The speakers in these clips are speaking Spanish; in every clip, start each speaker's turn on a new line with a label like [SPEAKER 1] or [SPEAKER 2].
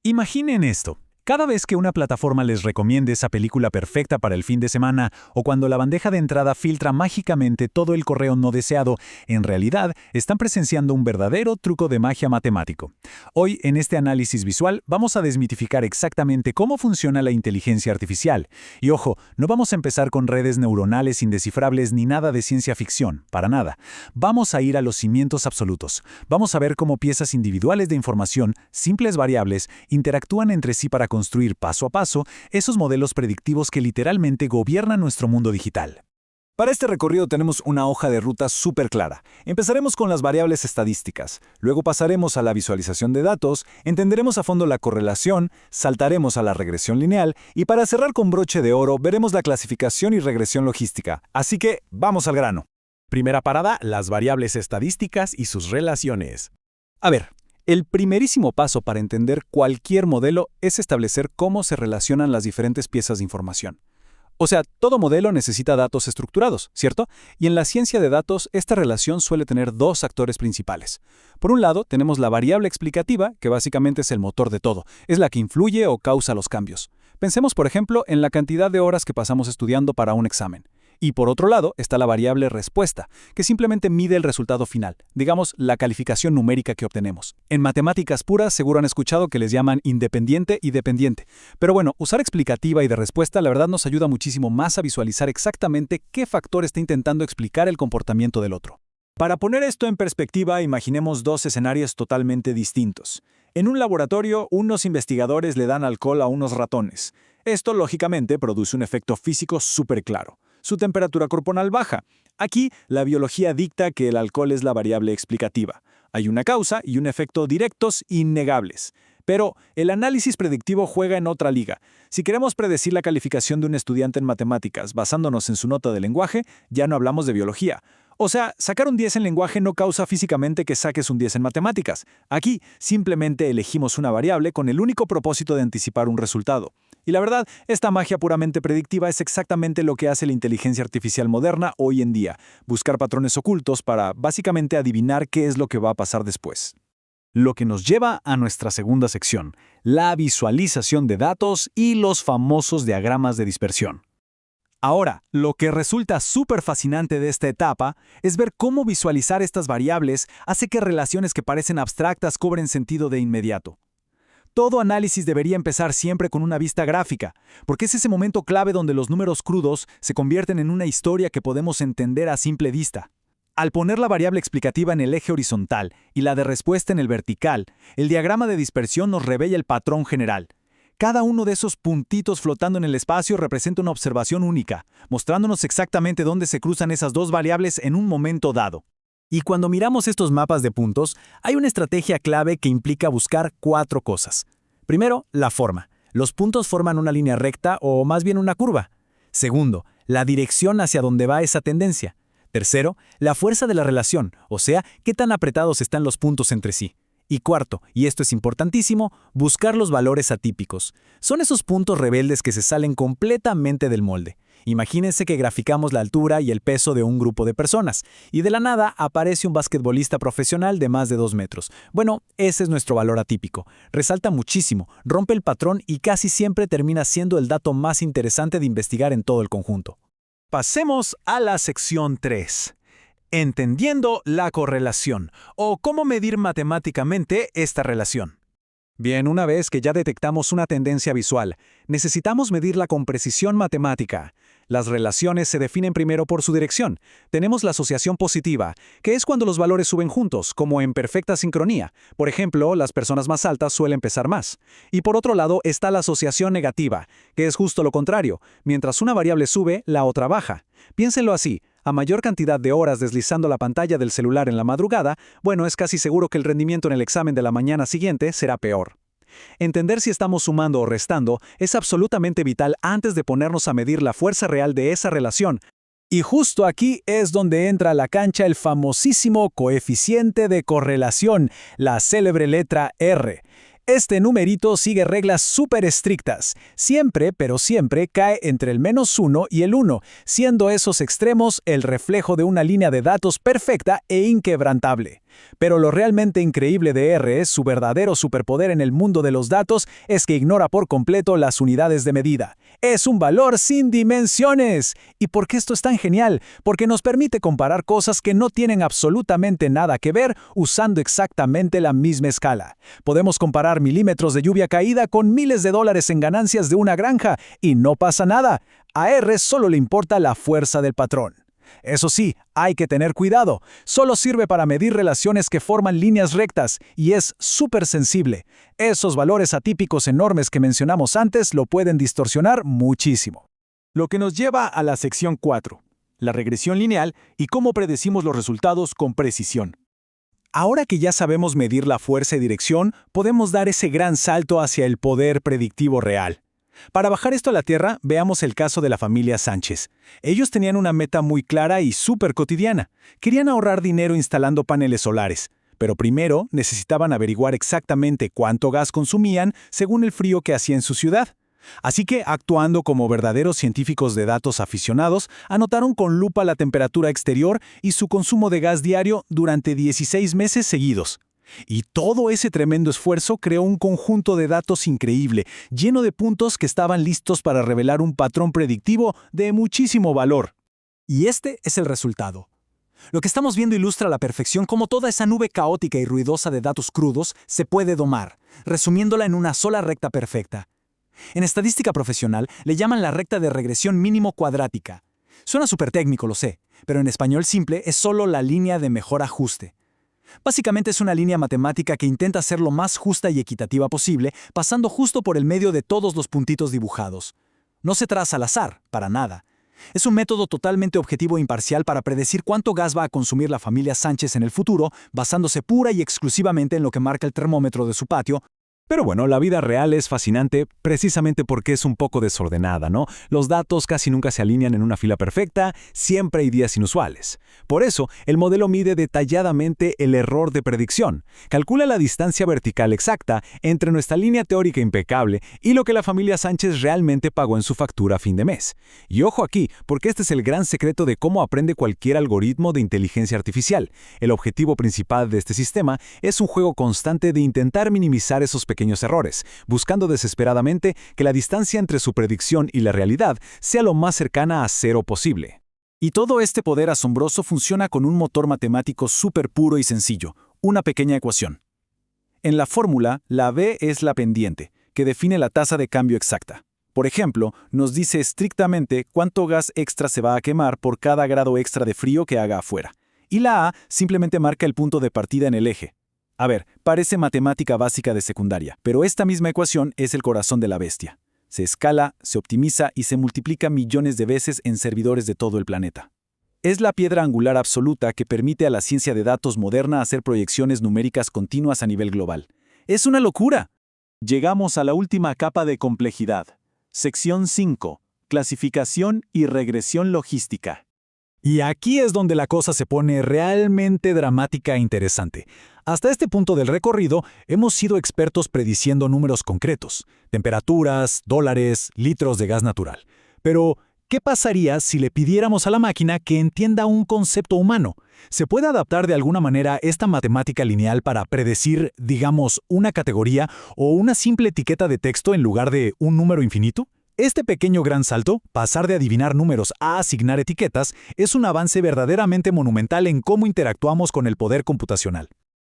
[SPEAKER 1] Imaginen esto. Cada vez que una plataforma les recomiende esa película perfecta para el fin de semana o cuando la bandeja de entrada filtra mágicamente todo el correo no deseado, en realidad están presenciando un verdadero truco de magia matemático. Hoy, en este análisis visual, vamos a desmitificar exactamente cómo funciona la inteligencia artificial. Y ojo, no vamos a empezar con redes neuronales indescifrables ni nada de ciencia ficción, para nada. Vamos a ir a los cimientos absolutos. Vamos a ver cómo piezas individuales de información, simples variables, interactúan entre sí para construir paso a paso esos modelos predictivos que literalmente gobiernan nuestro mundo digital.
[SPEAKER 2] Para este recorrido tenemos una hoja de ruta súper clara. Empezaremos con las variables estadísticas, luego pasaremos a la visualización de datos, entenderemos a fondo la correlación, saltaremos a la regresión lineal y para cerrar con broche de oro veremos la clasificación y regresión logística. Así que, vamos al grano.
[SPEAKER 3] Primera parada, las variables estadísticas y sus relaciones. A ver, el primerísimo paso para entender cualquier modelo es establecer cómo se relacionan las diferentes piezas de información. O sea, todo modelo necesita datos estructurados, ¿cierto? Y en la ciencia de datos, esta relación suele tener dos actores principales. Por un lado, tenemos la variable explicativa, que básicamente es el motor de todo, es la que influye o causa los cambios. Pensemos, por ejemplo, en la cantidad de horas que pasamos estudiando para un examen. Y por otro lado está la variable respuesta, que simplemente mide el resultado final, digamos, la calificación numérica que obtenemos. En matemáticas puras seguro han escuchado que les llaman independiente y dependiente. Pero bueno, usar explicativa y de respuesta la verdad nos ayuda muchísimo más a visualizar exactamente qué factor está intentando explicar el comportamiento del otro.
[SPEAKER 2] Para poner esto en perspectiva, imaginemos dos escenarios totalmente distintos. En un laboratorio, unos investigadores le dan alcohol a unos ratones. Esto, lógicamente, produce un efecto físico súper claro. Su temperatura corporal baja. Aquí, la biología dicta que el alcohol es la variable explicativa. Hay una causa y un efecto directos innegables. Pero el análisis predictivo juega en otra liga. Si queremos predecir la calificación de un estudiante en matemáticas basándonos en su nota de lenguaje, ya no hablamos de biología. O sea, sacar un 10 en lenguaje no causa físicamente que saques un 10 en matemáticas. Aquí, simplemente elegimos una variable con el único propósito de anticipar un resultado. Y la verdad, esta magia puramente predictiva es exactamente lo que hace la inteligencia artificial moderna hoy en día, buscar patrones ocultos para, básicamente, adivinar qué es lo que va a pasar después.
[SPEAKER 1] Lo que nos lleva a nuestra segunda sección, la visualización de datos y los famosos diagramas de dispersión. Ahora, lo que resulta súper fascinante de esta etapa es ver cómo visualizar estas variables hace que relaciones que parecen abstractas cobren sentido de inmediato. Todo análisis debería empezar siempre con una vista gráfica, porque es ese momento clave donde los números crudos se convierten en una historia que podemos entender a simple vista. Al poner la variable explicativa en el eje horizontal y la de respuesta en el vertical, el diagrama de dispersión nos revela el patrón general. Cada uno de esos puntitos flotando en el espacio representa una observación única, mostrándonos exactamente dónde se cruzan esas dos variables en un momento dado. Y cuando miramos estos mapas de puntos, hay una estrategia clave que implica buscar 4 cosas. Primero, la forma. Los puntos forman una línea recta o más bien una curva. Segundo, la dirección hacia donde va esa tendencia. Tercero, la fuerza de la relación, o sea, qué tan apretados están los puntos entre sí. Y cuarto, y esto es importantísimo, buscar los valores atípicos. Son esos puntos rebeldes que se salen completamente del molde. Imagínense que graficamos la altura y el peso de un grupo de personas, y de la nada aparece un basquetbolista profesional de más de 2 metros. Bueno, ese es nuestro valor atípico. Resalta muchísimo, rompe el patrón y casi siempre termina siendo el dato más interesante de investigar en todo el conjunto.
[SPEAKER 3] Pasemos a la sección 3. Entendiendo la correlación, o cómo medir matemáticamente esta relación.
[SPEAKER 1] Bien, una vez que ya detectamos una tendencia visual, necesitamos medirla con precisión matemática. Las relaciones se definen primero por su dirección. Tenemos la asociación positiva, que es cuando los valores suben juntos, como en perfecta sincronía. Por ejemplo, las personas más altas suelen pesar más. Y por otro lado está la asociación negativa, que es justo lo contrario. Mientras una variable sube, la otra baja. Piénsenlo así. A mayor cantidad de horas deslizando la pantalla del celular en la madrugada, bueno, es casi seguro que el rendimiento en el examen de la mañana siguiente será peor. Entender si estamos sumando o restando es absolutamente vital antes de ponernos a medir la fuerza real de esa relación. Y justo aquí es donde entra a la cancha el famosísimo coeficiente de correlación, la célebre letra R. Este numerito sigue reglas súper estrictas. Siempre, pero siempre, cae entre el -1 y el 1, siendo esos extremos el reflejo de una línea de datos perfecta e inquebrantable.
[SPEAKER 3] Pero lo realmente increíble de R, su verdadero superpoder en el mundo de los datos, es que ignora por completo las unidades de medida. Es un valor sin dimensiones. ¿Y por qué esto es tan genial? Porque nos permite comparar cosas que no tienen absolutamente nada que ver usando exactamente la misma escala. Podemos comparar milímetros de lluvia caída con miles de dólares en ganancias de una granja y no pasa nada. A R solo le importa la fuerza del patrón. Eso sí, hay que tener cuidado. Solo sirve para medir relaciones que forman líneas rectas y es súper sensible. Esos valores atípicos enormes que mencionamos antes lo pueden distorsionar muchísimo.
[SPEAKER 2] Lo que nos lleva a la sección 4, la regresión lineal y cómo predecimos los resultados con precisión.
[SPEAKER 3] Ahora que ya sabemos medir la fuerza y dirección, podemos dar ese gran salto hacia el poder predictivo real. Para bajar esto a la tierra, veamos el caso de la familia Sánchez. Ellos tenían una meta muy clara y súper cotidiana. Querían ahorrar dinero instalando paneles solares, pero primero necesitaban averiguar exactamente cuánto gas consumían según el frío que hacía en su ciudad. Así que, actuando como verdaderos científicos de datos aficionados, anotaron con lupa la temperatura exterior y su consumo de gas diario durante 16 meses seguidos. Y todo ese tremendo esfuerzo creó un conjunto de datos increíble, lleno de puntos que estaban listos para revelar un patrón predictivo de muchísimo valor.
[SPEAKER 1] Y este es el resultado. Lo que estamos viendo ilustra a la perfección cómo toda esa nube caótica y ruidosa de datos crudos se puede domar, resumiéndola en una sola recta perfecta. En estadística profesional le llaman la recta de regresión mínimo cuadrática. Suena súper técnico, lo sé, pero en español simple es solo la línea de mejor ajuste. Básicamente es una línea matemática que intenta ser lo más justa y equitativa posible, pasando justo por el medio de todos los puntitos dibujados. No se traza al azar, para nada. Es un método totalmente objetivo e imparcial para predecir cuánto gas va a consumir la familia Sánchez en el futuro, basándose pura y exclusivamente en lo que marca el termómetro de su patio.
[SPEAKER 3] Pero bueno, la vida real es fascinante precisamente porque es un poco desordenada, ¿no? Los datos casi nunca se alinean en una fila perfecta, siempre hay días inusuales. Por eso, el modelo mide detalladamente el error de predicción. Calcula la distancia vertical exacta entre nuestra línea teórica impecable y lo que la familia Sánchez realmente pagó en su factura a fin de mes. Y ojo aquí, porque este es el gran secreto de cómo aprende cualquier algoritmo de inteligencia artificial. El objetivo principal de este sistema es un juego constante de intentar minimizar esos pequeños errores, buscando desesperadamente que la distancia entre su predicción y la realidad sea lo más cercana a cero posible.
[SPEAKER 1] Y todo este poder asombroso funciona con un motor matemático súper puro y sencillo, una pequeña ecuación. En la fórmula, la V es la pendiente, que define la tasa de cambio exacta. Por ejemplo, nos dice estrictamente cuánto gas extra se va a quemar por cada grado extra de frío que haga afuera. Y la A simplemente marca el punto de partida en el eje. A ver, parece matemática básica de secundaria, pero esta misma ecuación es el corazón de la bestia. Se escala, se optimiza y se multiplica millones de veces en servidores de todo el planeta. Es la piedra angular absoluta que permite a la ciencia de datos moderna hacer proyecciones numéricas continuas a nivel global. ¡Es una locura!
[SPEAKER 2] Llegamos a la última capa de complejidad. Sección 5. Clasificación y regresión logística.
[SPEAKER 1] Y aquí es donde la cosa se pone realmente dramática e interesante. Hasta este punto del recorrido, hemos sido expertos prediciendo números concretos, temperaturas, dólares, litros de gas natural. Pero, ¿qué pasaría si le pidiéramos a la máquina que entienda un concepto humano? ¿Se puede adaptar de alguna manera esta matemática lineal para predecir, digamos, una categoría o una simple etiqueta de texto en lugar de un número infinito? Este pequeño gran salto, pasar de adivinar números a asignar etiquetas, es un avance verdaderamente monumental en cómo interactuamos con el poder computacional.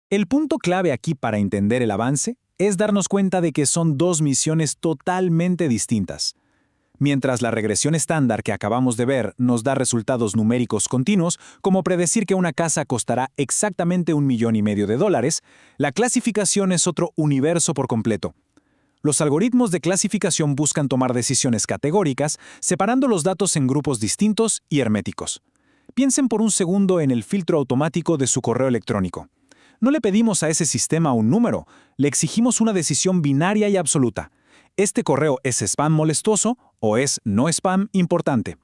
[SPEAKER 1] El punto clave aquí para entender el avance es darnos cuenta de que son dos misiones totalmente distintas. Mientras la regresión estándar que acabamos de ver nos da resultados numéricos continuos, como predecir que una casa costará exactamente $1,5 millones, la clasificación es otro universo por completo. Los algoritmos de clasificación buscan tomar decisiones categóricas, separando los datos en grupos distintos y herméticos. Piensen por un segundo en el filtro automático de su correo electrónico. No le pedimos a ese sistema un número, le exigimos una decisión binaria y absoluta. ¿Este correo es spam molestoso o es no spam importante?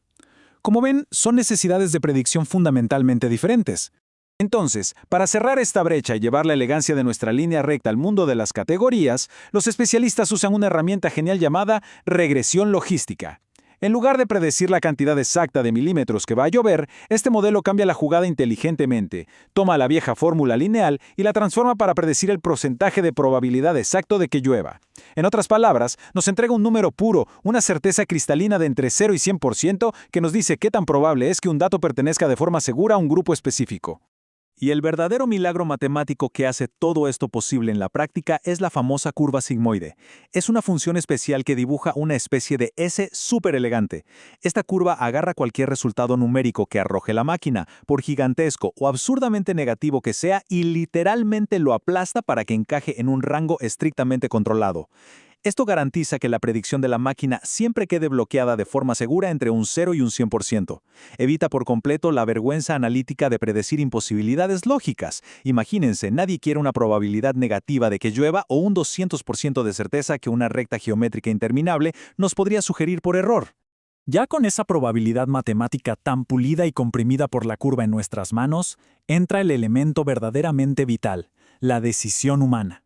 [SPEAKER 1] Como ven, son necesidades de predicción fundamentalmente diferentes. Entonces, para cerrar esta brecha y llevar la elegancia de nuestra línea recta al mundo de las categorías, los especialistas usan una herramienta genial llamada regresión logística.
[SPEAKER 2] En lugar de predecir la cantidad exacta de milímetros que va a llover, este modelo cambia la jugada inteligentemente, toma la vieja fórmula lineal y la transforma para predecir el porcentaje de probabilidad exacto de que llueva. En otras palabras, nos entrega un número puro, una certeza cristalina de entre 0 y 100% que nos dice qué tan probable es que un dato pertenezca de forma segura a un grupo específico. Y el verdadero milagro matemático que hace todo esto posible en la práctica es la famosa curva sigmoide. Es una función especial que dibuja una especie de S súper elegante. Esta curva agarra cualquier resultado numérico que arroje la máquina, por gigantesco o absurdamente negativo que sea, y literalmente lo aplasta para que encaje en un rango estrictamente controlado. Esto garantiza que la predicción de la máquina siempre quede bloqueada de forma segura entre un 0 y un 100%. Evita por completo la vergüenza analítica de predecir imposibilidades lógicas. Imagínense, nadie quiere una probabilidad negativa de que llueva o un 200% de certeza que una recta geométrica interminable nos podría sugerir por error.
[SPEAKER 1] Ya con esa probabilidad matemática tan pulida y comprimida por la curva en nuestras manos, entra el elemento verdaderamente vital, la decisión humana.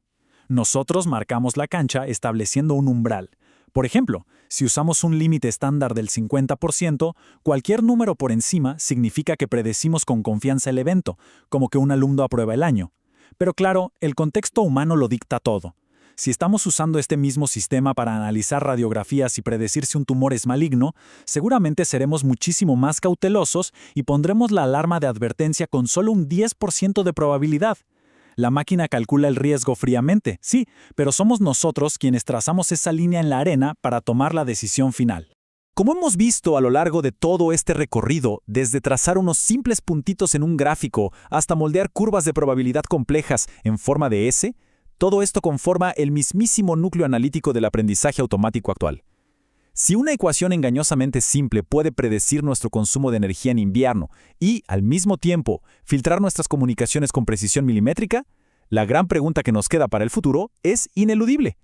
[SPEAKER 1] Nosotros marcamos la cancha estableciendo un umbral. Por ejemplo, si usamos un límite estándar del 50%, cualquier número por encima significa que predecimos con confianza el evento, como que un alumno aprueba el año. Pero claro, el contexto humano lo dicta todo. Si estamos usando este mismo sistema para analizar radiografías y predecir si un tumor es maligno, seguramente seremos muchísimo más cautelosos y pondremos la alarma de advertencia con solo un 10% de probabilidad. La máquina calcula el riesgo fríamente, sí, pero somos nosotros quienes trazamos esa línea en la arena para tomar la decisión final. Como hemos visto a lo largo de todo este recorrido, desde trazar unos simples puntitos en un gráfico hasta moldear curvas de probabilidad complejas en forma de S, todo esto conforma el mismísimo núcleo analítico del aprendizaje automático actual. Si una ecuación engañosamente simple puede predecir nuestro consumo de energía en invierno y, al mismo tiempo, filtrar nuestras comunicaciones con precisión milimétrica, la gran pregunta que nos queda para el futuro es ineludible.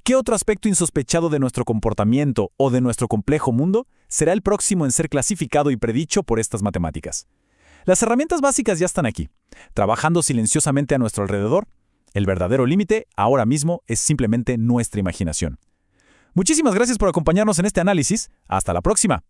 [SPEAKER 1] ¿Qué otro aspecto insospechado de nuestro comportamiento o de nuestro complejo mundo será el próximo en ser clasificado y predicho por estas matemáticas? Las herramientas básicas ya están aquí, trabajando silenciosamente a nuestro alrededor. El verdadero límite, ahora mismo, es simplemente nuestra imaginación. Muchísimas gracias por acompañarnos en este análisis. Hasta la próxima.